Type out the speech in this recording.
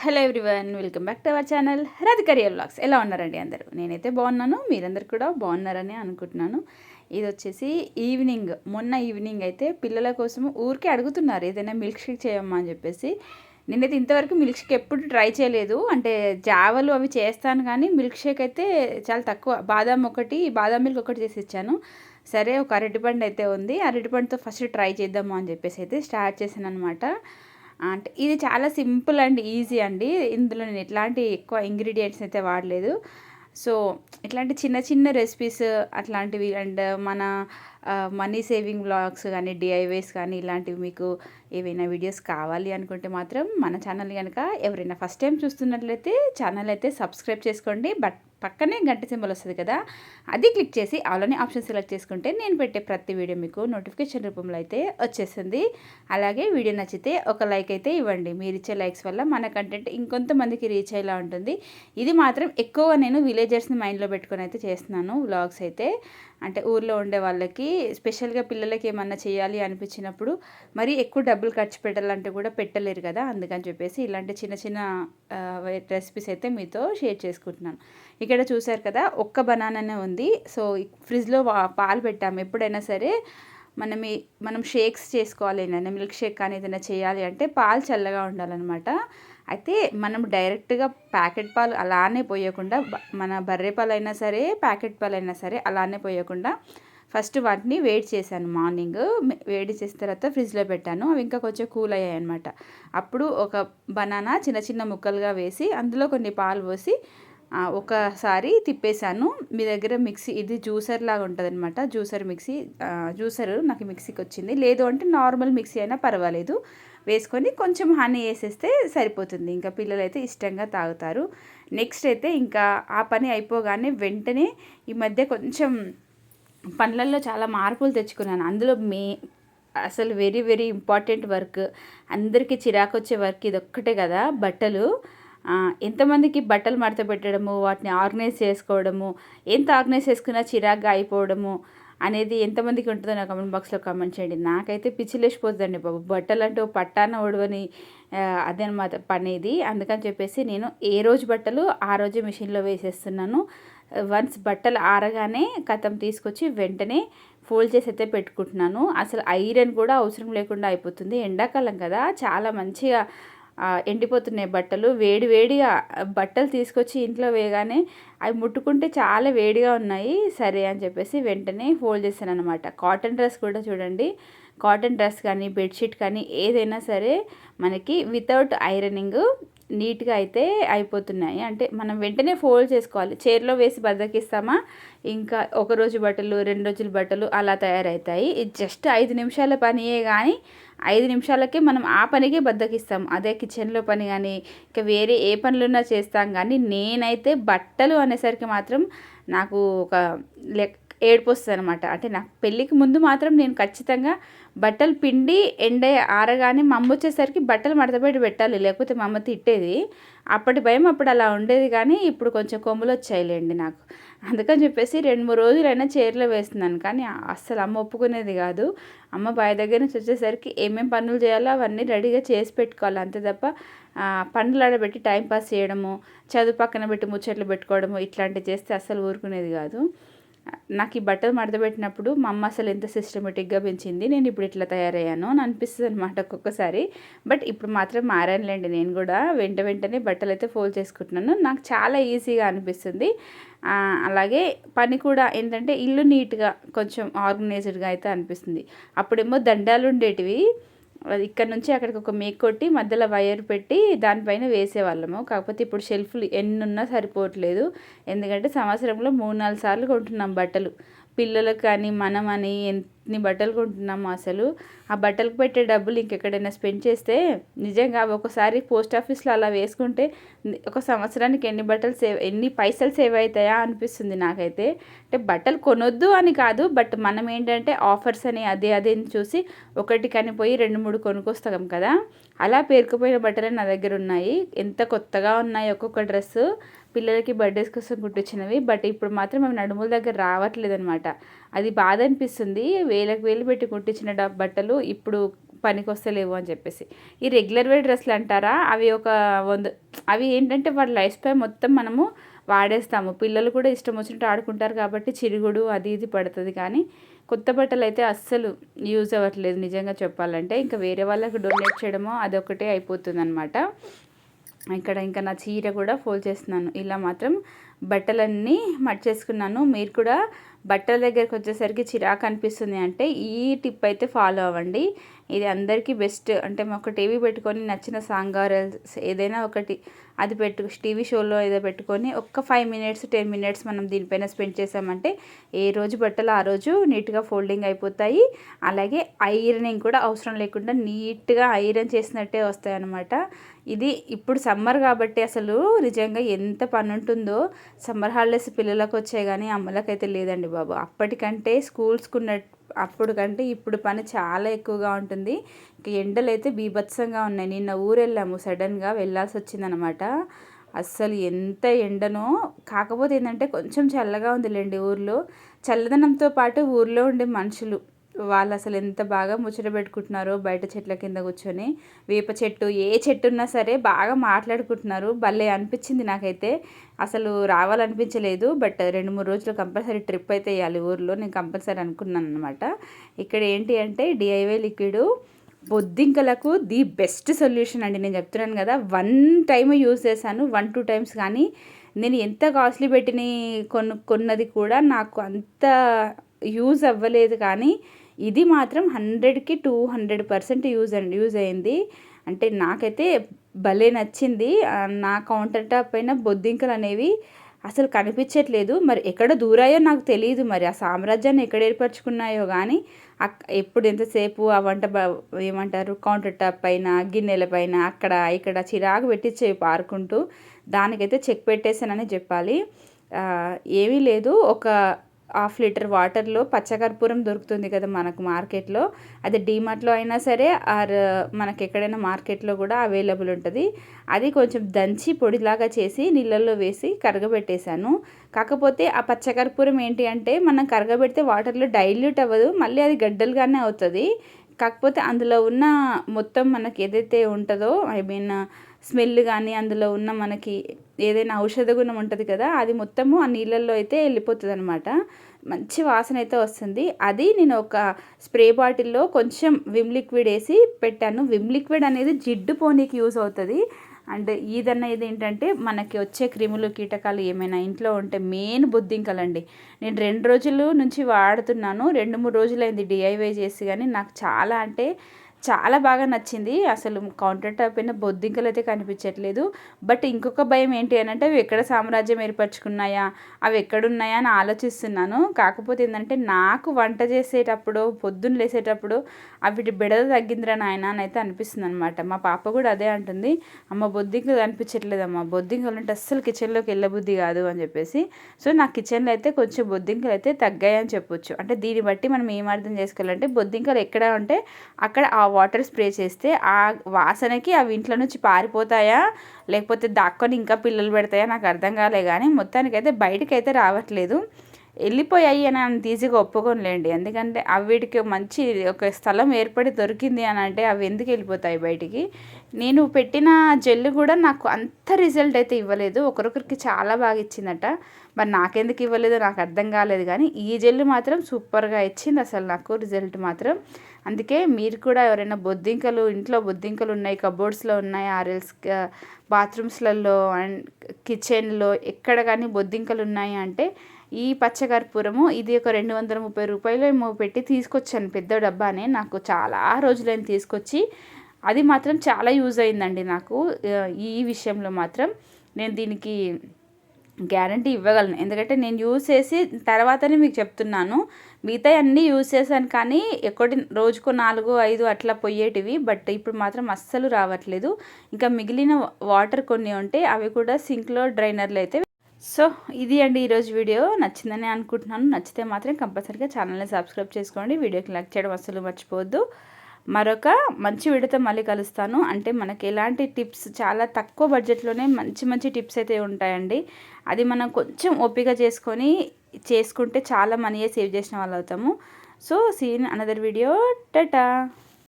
Hello everyone, welcome back to our channel Radhika real vlogs. ఎలా ఉన్నారండి అందరూ? నేనైతే బాగున్నాను, మీరందరూ కూడా బాగున్నారని అనుకుంటున్నాను. ఇది వచ్చేసి మొన్న ఈవినింగ్ అయితే పిల్లల కోసం ఊరికే అడుగుతున్నారు ఏదైనా మిల్క్ షేక్ చేయమ్మా అని చెప్పేసి. నేనైతే ఇంతవరకు మిల్క్ షేక్ ఎప్పుడు ట్రై చేయలేదు. అంటే జావలు అవి చేస్తాను కానీ మిల్క్ షేక్ అయితే చాలా తక్కువ. బాదం మిల్క్ ఒకటి చేసి ఇచ్చాను. సరే, ఒక అరటిపండు అయితే ఉంది, అరటిపండుతో ఫస్ట్ ట్రై చేద్దాము అని చెప్పేసి అయితే స్టార్ట్ చేశాను అనమాట. అంటే ఇది చాలా సింపుల్ అండ్ ఈజీ అండి. ఇందులో నేను ఎట్లాంటి ఎక్కువ ఇంగ్రీడియంట్స్ అయితే వాడలేదు. సో ఇట్లాంటి చిన్న చిన్న రెసిపీస్ అట్లాంటివి అండ్ మన మనీ సేవింగ్ వ్లాగ్స్ కానీ డిఐవేస్ కానీ ఇలాంటివి మీకు ఏవైనా వీడియోస్ కావాలి అనుకుంటే మాత్రం మన ఛానల్ కనుక ఎవరైనా ఫస్ట్ టైం చూస్తున్నట్లయితే ఛానల్ అయితే సబ్స్క్రైబ్ చేసుకోండి. పక్కనే గంట సింబల్ వస్తుంది కదా, అది క్లిక్ చేసి ఆల్రెడీ ఆప్షన్ సెలెక్ట్ చేసుకుంటే నేను పెట్టే ప్రతి వీడియో మీకు నోటిఫికేషన్ రూపంలో అయితే వచ్చేస్తుంది. అలాగే వీడియో నచ్చితే ఒక లైక్ అయితే ఇవ్వండి. మీరు ఇచ్చే లైక్స్ వల్ల మన కంటెంట్ ఇంకొంతమందికి రీచ్ అయ్యేలా ఉంటుంది. ఇది మాత్రం ఎక్కువ నేను విలేజర్స్ని మైండ్లో పెట్టుకొని అయితే చేస్తున్నాను వ్లాగ్స్ అయితే. అంటే ఊర్లో ఉండే వాళ్ళకి స్పెషల్గా పిల్లలకి ఏమన్నా చేయాలి అనిపించినప్పుడు మరి ఎక్కువ డబ్బులు ఖర్చు పెట్టాలంటే కూడా పెట్టలేరు కదా, అందుకని చెప్పేసి ఇలాంటి చిన్న చిన్న రెసిపీస్ అయితే మీతో షేర్ చేసుకుంటున్నాను. ఇక్కడ చూసారు కదా, ఒక్క బనానానే ఉంది. సో ఫ్రిడ్జ్లో పాలు పెట్టాము. ఎప్పుడైనా సరే మనం షేక్స్ చేసుకోవాలి, ఏదైనా మిల్క్ షేక్ కానీ ఏదైనా చేయాలి అంటే పాలు చల్లగా ఉండాలన్నమాట. అయితే మనం డైరెక్ట్గా ప్యాకెట్ పాలు అలానే పోయకుండా, మన బర్రె పాలు అయినా సరే ప్యాకెట్ పాలు అయినా సరే అలానే పోయకుండా ఫస్ట్ వాటిని వేడి చేశాను. మార్నింగ్ వేడి చేసిన తర్వాత ఫ్రిడ్జ్లో పెట్టాను. అవి ఇంకా కొంచెం కూల్ అయ్యాయి అనమాట. అప్పుడు ఒక బనానా చిన్న చిన్న ముక్కలుగా వేసి అందులో కొన్ని పాలు పోసి ఒకసారి తిప్పేశాను. మీ దగ్గర మిక్సీ, ఇది జ్యూసర్ లాగా ఉంటుంది అనమాట, జ్యూసర్ నాకు మిక్సీకి వచ్చింది. లేదు అంటే నార్మల్ మిక్సీ అయినా పర్వాలేదు, వేసుకొని కొంచెం హనీ వేసేస్తే సరిపోతుంది. ఇంకా పిల్లలు అయితే ఇష్టంగా తాగుతారు. నెక్స్ట్ అయితే ఇంకా ఆ పని అయిపోగానే వెంటనే ఈ మధ్య కొంచెం పనులలో చాలా మార్పులు తెచ్చుకున్నాను. అందులో అసలు వెరీ వెరీ ఇంపార్టెంట్ వర్క్, అందరికీ చిరాకు వచ్చే వర్క్ ఇది ఒక్కటే కదా, బట్టలు. ఎంతమందికి బట్టలు మడత పెట్టడము, వాటిని ఆర్గనైజ్ చేసుకోవడము, ఎంత ఆర్గనైజ్ చేసుకున్నా చిరాగ్గా అయిపోవడము అనేది ఎంతమందికి ఉంటుందో నా కామెంట్ బాక్స్లో కామెంట్ చేయండి. నాకైతే పిచ్చిలేసిపోతుందండి బాబు, బట్టలు అంటే ఓ పట్టాన ఒడవని అదనమాట పని ఇది. అందుకని చెప్పేసి నేను ఏ రోజు బట్టలు ఆ రోజే మిషన్లో వేసేస్తున్నాను. వన్స్ బట్టలు ఆరగానే కథం తీసుకొచ్చి వెంటనే ఫోల్డ్ చేసి అయితే పెట్టుకుంటున్నాను. అసలు ఐరన్ కూడా అవసరం లేకుండా అయిపోతుంది. ఎండాకాలం కదా, చాలా మంచిగా ఎండిపోతున్నాయి బట్టలు. వేడిగా బట్టలు తీసుకొచ్చి ఇంట్లో వేయగానే అవి ముట్టుకుంటే చాలా వేడిగా ఉన్నాయి. సరే అని చెప్పేసి వెంటనే ఫోల్డ్ చేశాను అనమాట. కాటన్ డ్రెస్ కూడా చూడండి, కాటన్ డ్రెస్ కానీ బెడ్షీట్ కానీ ఏదైనా సరే మనకి వితౌట్ ఐరనింగ్ నీట్గా అయితే అయిపోతున్నాయి. అంటే మనం వెంటనే ఫోల్డ్ చేసుకోవాలి. చైర్లో వేసి బద్దకిస్తామా, ఇంకా ఒకరోజు బట్టలు 2 రోజుల బట్టలు అలా తయారవుతాయి. ఇది జస్ట్ 5 నిమిషాల పనియే, కానీ 5 నిమిషాలకే మనం ఆ పనికే బద్దకిస్తాం. అదే కిచెన్లో పని కానీ ఇంకా వేరే ఏ పనులున్నా చేస్తాం. కానీ నేనైతే బట్టలు అనేసరికి మాత్రం నాకు ఒక ఏడుపు వస్తుంది అనమాట. అంటే నాకు పెళ్ళికి ముందు మాత్రం నేను ఖచ్చితంగా బట్టలు పిండి ఆరగానే మా అమ్మ వచ్చేసరికి బట్టలు మడతపెట్టి పెట్టాలి, లేకపోతే మా అమ్మ తిట్టేది. అప్పటి భయం అప్పుడు అలా ఉండేది, కానీ ఇప్పుడు కొంచెం కొమ్ములు వచ్చాయిలేండి నాకు. అందుకని చెప్పేసి 2-3 రోజులైనా చైర్లో వేస్తున్నాను. కానీ అస్సలు అమ్మ ఒప్పుకునేది కాదు. అమ్మ బావి దగ్గర నుంచి వచ్చేసరికి ఏమేమి పనులు చేయాలో అవన్నీ రెడీగా చేసి పెట్టుకోవాలి, అంతే తప్ప పనులు ఆడబెట్టి టైంపాస్ చేయడము, చదువు పక్కన పెట్టి ముచ్చట్లు పెట్టుకోవడము ఇట్లాంటివి చేస్తే అస్సలు ఊరుకునేది కాదు. నాకు ఈ బట్టలు మడతపెట్టినప్పుడు మా అమ్మ అసలు ఎంత సిస్టమేటిక్గా పెంచింది, నేను ఇప్పుడు ఇట్లా తయారయ్యాను అని అనిపిస్తుంది అనమాట ఒక్కొక్కసారి. బట్ ఇప్పుడు మాత్రం మారానులేండి, నేను కూడా వెంటనే బట్టలు అయితే ఫోల్డ్ చేసుకుంటున్నాను. నాకు చాలా ఈజీగా అనిపిస్తుంది. అలాగే పని కూడా ఏంటంటే ఇల్లు నీట్గా కొంచెం ఆర్గనైజ్డ్గా అయితే అనిపిస్తుంది. అప్పుడేమో దండాలు ఉండేటివి, ఇక్కడ నుంచి అక్కడికి ఒక మేక్ కొట్టి మధ్యలో వైర్ పెట్టి దానిపైన వేసేవాళ్ళము. కాకపోతే ఇప్పుడు షెల్ఫ్లు ఎన్నున్నా సరిపోవట్లేదు. ఎందుకంటే సంవత్సరంలో 3-4 సార్లు కొంటున్నాం బట్టలు. పిల్లలకు కానీ మనం అని ఎన్ని బట్టలు కొంటున్నాము. అసలు ఆ బట్టలకు పెట్టే డబ్బులు ఇంకెక్కడైనా స్పెండ్ చేస్తే నిజంగా ఒకసారి పోస్ట్ ఆఫీస్లో అలా వేసుకుంటే ఒక సంవత్సరానికి ఎన్ని పైసలు సేవ్ అవుతాయా అనిపిస్తుంది నాకైతే. అంటే బట్టలు కొనొద్దు అని కాదు, బట్ మనం ఏంటంటే ఆఫర్స్ అని అదే చూసి ఒకటి కనిపోయి 2-3 కొనుక్కొస్తాం కదా, అలా పేరుకుపోయిన బట్టలు నా దగ్గర ఉన్నాయి. ఎంత కొత్తగా ఉన్నాయి ఒక్కొక్క డ్రెస్సు, పిల్లలకి బర్త్డేస్ కోసం కుట్టించినవి. బట్ ఇప్పుడు మాత్రం మేము నడుముల దగ్గర రావట్లేదు అనమాట. అది బాధ అనిపిస్తుంది. వేలు పెట్టి కుట్టించిన బట్టలు ఇప్పుడు పనికి వస్తలేవు అని చెప్పేసి. ఈ రెగ్యులర్ వేర్ డ్రెస్సులు అంటారా, అవి ఒక అవి ఏంటంటే వాళ్ళ లైఫ్ స్పాన్ మొత్తం మనము వాడేస్తాము. పిల్లలు కూడా ఇష్టం వచ్చినట్టు ఆడుకుంటారు కాబట్టి చిరుగుడు అది ఇది పడుతుంది. కానీ కొత్త బట్టలు అయితే అస్సలు యూజ్ అవ్వట్లేదు నిజంగా చెప్పాలంటే. ఇంకా వేరే వాళ్ళకి డొనేట్ చేయడమో అదొకటే అయిపోతుందన్నమాట. ఇక్కడ ఇంకా నా చీర కూడా ఫోల్డ్ చేస్తున్నాను. ఇలా మాత్రం బట్టలన్నీ మర్చేసుకున్నాను. మీరు కూడా బట్టల దగ్గరికి వచ్చేసరికి చిరాకు అనిపిస్తుంది అంటే ఈ టిప్ అయితే ఫాలో అవ్వండి. ఇది అందరికీ బెస్ట్. అంటే ఒక టీవీ పెట్టుకొని నచ్చిన సాంగ్ ఏదైనా ఒకటి అది టీవీ షోలో ఏదో పెట్టుకొని ఒక్క 5 మినిట్స్ 10 మినిట్స్ మనం దీనిపైన స్పెండ్ చేసామంటే ఏ రోజు బట్టలు ఆ రోజు నీట్గా ఫోల్డింగ్ అయిపోతాయి. అలాగే ఐరనింగ్ కూడా అవసరం లేకుండా నీట్గా ఐరన్ చేసినట్టే వస్తాయి అన్నమాట. ఇది ఇప్పుడు సమ్మర్ కాబట్టి అసలు నిజంగా ఎంత పని ఉంటుందో. సమ్మర్ హాలిడేస్ పిల్లలకు వచ్చాయి కానీ అమ్మలకైతే లేదండి బాబు. అప్పటికంటే అప్పుడు కంటే ఇప్పుడు పని చాలా ఎక్కువగా ఉంటుంది. ఎండలు అయితే బీభత్సంగా ఉన్నాయి. నిన్న ఊరు వెళ్ళాము, సడన్గా వెళ్ళాల్సి వచ్చిందనమాట. అస్సలు ఎంత ఎండనో. కాకపోతే ఏంటంటే కొంచెం చల్లగా ఉందిలేండి ఊర్లో. చల్లదనంతో పాటు ఊర్లో ఉండే మనుషులు వాళ్ళు అసలు ఎంత బాగా ముచ్చట పెట్టుకుంటున్నారో బయట చెట్ల కింద కూర్చొని. వేప చెట్టు ఏ చెట్టు ఉన్నా సరే బాగా మాట్లాడుకుంటున్నారు. భలే అనిపించింది నాకైతే. అసలు రావాలనిపించలేదు. బట్ 2-3 రోజులు కంపల్సరీ ట్రిప్ అయితే వేయాలి ఊర్లో. నేను కంపల్సరీ అనుకున్నాను అనమాట. ఇక్కడ ఏంటి అంటే డిఐవై లిక్విడ్ బొద్దింకలకు ది బెస్ట్ సొల్యూషన్ అండి. నేను చెప్తున్నాను కదా, 1 టైం యూజ్ చేశాను, 1-2 టైమ్స్. కానీ నేను ఎంత కాస్ట్లీ పెట్టిన కొన్నది కూడా నాకు అంత యూజ్ అవ్వలేదు. కానీ ఇది మాత్రం 100కి 200% యూజ్ అయింది. అంటే నాకైతే భలే నచ్చింది. నా కౌంటర్ టాప్ పైన బొద్దింకలు అనేవి అసలు కనిపించట్లేదు. మరి ఎక్కడ దూరాయో నాకు తెలియదు. మరి ఆ సామ్రాజ్యాన్ని ఎక్కడ ఏర్పరచుకున్నాయో కానీ ఎప్పుడు ఎంతసేపు ఆ ఏమంటారు కౌంటర్ టాప్ పైన గిన్నెల పైన అక్కడ ఇక్కడ చిరాకు పెట్టించేవి పారుకుంటూ. దానికైతే చెక్ పెట్టేశానని చెప్పాలి. ఏమీ లేదు. ఒక 1/2 లీటర్ వాటర్లో పచ్చకర్పూరం దొరుకుతుంది కదా మనకు మార్కెట్లో. అది డీమార్ట్లో అయినా సరే ఆర్ మనకి ఎక్కడైనా మార్కెట్లో కూడా అవైలబుల్ ఉంటుంది. అది కొంచెం దంచి పొడిలాగా చేసి నీళ్ళల్లో వేసి కరగబెట్టేశాను. కాకపోతే ఆ పచ్చకర్పూరం ఏంటి అంటే మనం కరగబెడితే వాటర్లో డైల్యూట్ అవ్వదు, మళ్ళీ అది గడ్డలుగానే అవుతుంది. కాకపోతే అందులో ఉన్న మొత్తం మనకి ఏదైతే ఉంటుందో స్మెల్ కానీ అందులో ఉన్న మనకి ఏదైనా ఔషధ గుణం ఉంటుంది కదా, అది మొత్తము ఆ నీళ్ళల్లో అయితే వెళ్ళిపోతుంది అనమాట. మంచి వాసన అయితే వస్తుంది. అది నేను ఒక స్ప్రే బాటిల్లో కొంచెం విమ్ లిక్విడ్ వేసి పెట్టాను. విమ్ లిక్విడ్ అనేది జిడ్డు పోనీకి యూజ్ అవుతుంది. అండ్ ఇది ఏంటంటే మనకి వచ్చే క్రిములు కీటకాలు ఏమైనా ఇంట్లో ఉంటే మెయిన్ బొద్దింకలండి. నేను 2 రోజుల నుంచి వాడుతున్నాను. 2-3 రోజులైంది డిఐవై చేసి. కానీ నాకు చాలా అంటే చాలా బాగా నచ్చింది. అసలు కౌంటర్ టాప్ పైన బొద్దింకలు అయితే కనిపించట్లేదు. బట్ ఇంకొక భయం ఏంటి అని అంటే అవి ఎక్కడ సామ్రాజ్యం ఏర్పరచుకున్నాయా, అవి ఎక్కడున్నాయా అని ఆలోచిస్తున్నాను. కాకపోతే ఏంటంటే నాకు వంట చేసేటప్పుడు పొద్దున్న లేసేటప్పుడు అవి బెడద తగ్గిందిరా నాయన అని అయితే అనిపిస్తుంది అనమాట. మా పాప కూడా అదే అంటుంది, అమ్మ బొద్దింకలు కనిపించట్లేదమ్మా, బొద్దింకలు అంటే అస్సలు కిచెన్లోకి వెళ్ళబుద్ధి కాదు అని చెప్పేసి. సో నా కిచెన్లో అయితే కొంచెం బొద్దింకలు అయితే తగ్గాయని చెప్పొచ్చు. అంటే దీన్ని బట్టి మనం ఏం అర్థం చేసుకోవాలంటే బొద్దింకలు ఎక్కడ ఉంటే అక్కడ ఆ వాటర్ స్ప్రే చేస్తే ఆ వాసనకి అవి ఇంట్లో నుంచి పారిపోతాయా లేకపోతే దాక్కొని ఇంకా పిల్లలు పెడతాయా నాకు అర్థం కాలే. కానీ మొత్తానికైతే బయటకైతే రావట్లేదు. వెళ్ళిపోయాయి అని అంత ఈజీగా ఒప్పుకోనులేండి. ఎందుకంటే వీటికి మంచి ఒక స్థలం ఏర్పడి దొరికింది అని అంటే అవి ఎందుకు వెళ్ళిపోతాయి బయటికి. నేను పెట్టిన జెల్ కూడా నాకు అంత రిజల్ట్ అయితే ఇవ్వలేదు. ఒకరొకరికి చాలా బాగా ఇచ్చిందట. మరి నాకెందుకు ఇవ్వలేదో నాకు అర్థం కాలేదు. కానీ ఈ జెల్ మాత్రం సూపర్గా ఇచ్చింది అసలు నాకు రిజల్ట్ మాత్రం. అందుకే మీరు కూడా ఎవరైనా ఇంట్లో బొద్దింకలు ఉన్నాయి, కబోర్డ్స్లో ఉన్నాయి, ఆర్ఎల్స్ బాత్రూమ్స్లలో అండ్ కిచెన్లో ఎక్కడ కానీ బొద్దింకలు ఉన్నాయి అంటే ఈ పచ్చకర్పూరము ఇది ఒక 230 రూపాయలు ఏమో పెట్టి తీసుకొచ్చాను. పెద్ద డబ్బానే. నాకు చాలా రోజులైన తీసుకొచ్చి అది మాత్రం చాలా యూజ్ అయిందండి నాకు. ఈ విషయంలో మాత్రం నేను దీనికి గ్యారంటీ ఇవ్వగలను. ఎందుకంటే నేను యూజ్ చేసి తర్వాతనే మీకు చెప్తున్నాను. మిగతా అన్నీ యూజ్ చేశాను కానీ రోజుకు 4-5 అట్లా పోయేటివి. బట్ ఇప్పుడు మాత్రం అస్సలు రావట్లేదు. ఇంకా మిగిలిన వాటర్ కొన్ని ఉంటే అవి కూడా సింక్లో డ్రైనర్లు అయితే. సో ఇది అండి ఈరోజు వీడియో. నచ్చిందని అనుకుంటున్నాను. నచ్చితే మాత్రం కంపల్సరీగా ఛానల్ని సబ్స్క్రైబ్ చేసుకోండి. వీడియోకి లైక్ చేయడం అస్సలు మర్చిపోవద్దు. మరొక మంచి వీడియోతో మళ్ళీ కలుస్తాను. అంటే మనకి ఎలాంటి టిప్స్ చాలా తక్కువ బడ్జెట్లోనే మంచి టిప్స్ అయితే ఉంటాయండి. అది మనం కొంచెం ఓపిక చేసుకుంటే చాలా మనీయే సేవ్ చేసిన వాళ్ళు అవుతాము. So see in another video. Tata.